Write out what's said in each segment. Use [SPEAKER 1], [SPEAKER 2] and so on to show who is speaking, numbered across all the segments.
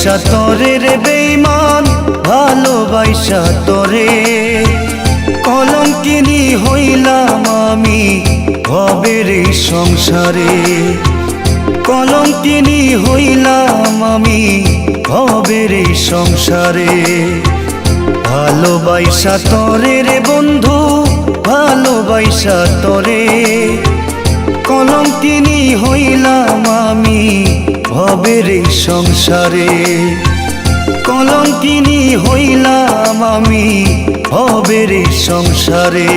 [SPEAKER 1] ভালোবাসা তরে রে বেঈমান, ভালোবাসা তরে কলঙ্কিনী হইলাম আমি ভবের এই সংসারে। কলঙ্কিনী হইলাম আমি ভবের এই সংসারে। ভালোবাসা তরে রে বন্ধু, ভালোবাসা তরে কলঙ্কিনী হইলাম আমি ভবের এই সংসারে। কলঙ্কিনী হইলাম আমি ভবের এই সংসারে।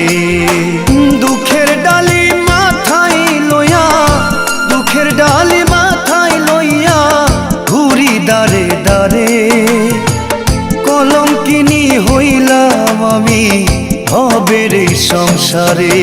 [SPEAKER 1] দুঃখের ডালি মাথায় লইয়া, দুঃখের ডালি মাথায় লইয়া ঘুরি দারে দারে। কলঙ্কিনী হইলাম আমি ভবের এই সংসারে।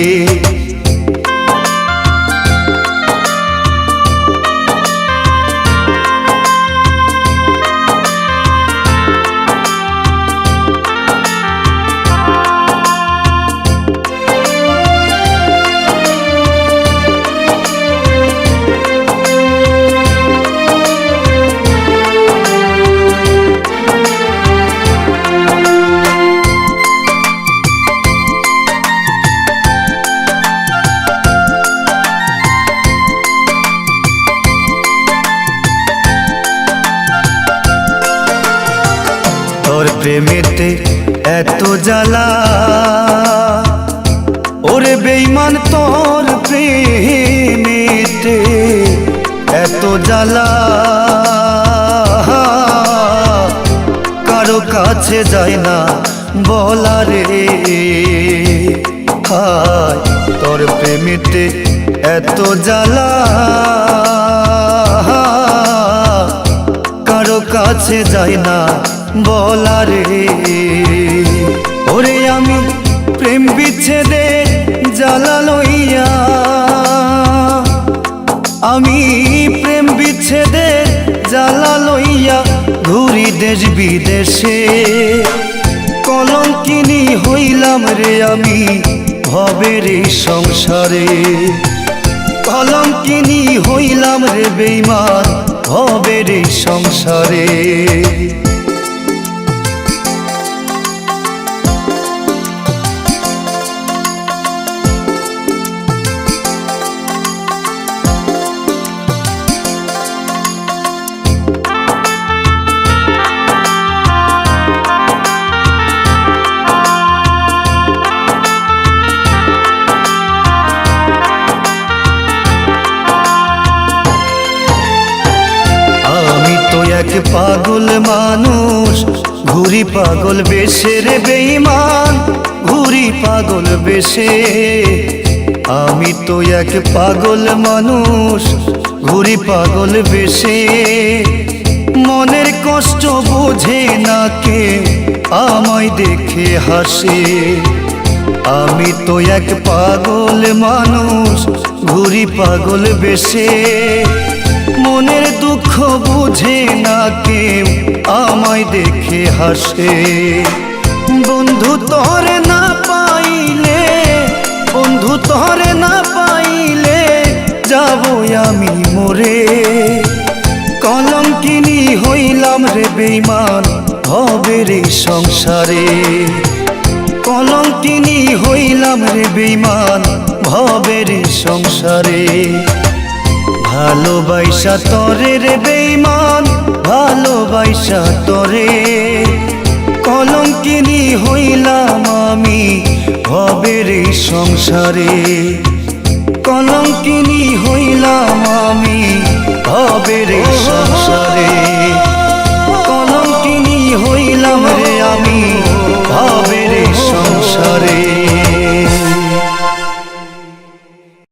[SPEAKER 1] তোর প্রেমেতে এত জ্বালা ওরে বেঈমান, তোর প্রেমেতে এত জ্বালা। কারো কাছে যায় না বলা রে। হায় তোর প্রেমেতে এত জ্বালা, কারো কাছে যায় না বলা রে। ওরে আমি প্রেম বিচ্ছেদে জ্বালা লইয়া, আমি প্রেম বিচ্ছেদে জ্বালা লইয়া ঘুরি দেশ বিদেশে। কলঙ্কিনী হইলাম রে আমি ভবের এই সংসারে। কলঙ্কিনী হইলাম রে বেঈমান ভবের এই সংসারে। এক পাগল মানুষ ঘুরি পাগল বেশে রে বেঈমান, ঘুরি পাগল বেশে। আমি তো এক পাগল মানুষ ঘুরি পাগল বেশে। মনের কষ্ট বোঝে না কে আমায় দেখে হাসে। আমি তো এক পাগল মানুষ ঘুরি পাগল বেশে। মনের দুঃখ বুঝে না কেউ আমায় দেখে হাসে। বন্ধু তোরে না পাইলে, বন্ধু তোরে না পাইলে যাব আমি মরে। কলঙ্কিনী হইলাম রে বেঈমান ভবের এই সংসারে। কলঙ্কিনী হইলাম রে বেঈমান ভবের এই সংসারে। ভালোবাসা তরে রে বেঈমান, ভালোবাসা তরে কলঙ্কিনী হইলাম আমি ভবের এই সংসারে। কলঙ্কিনী হইলাম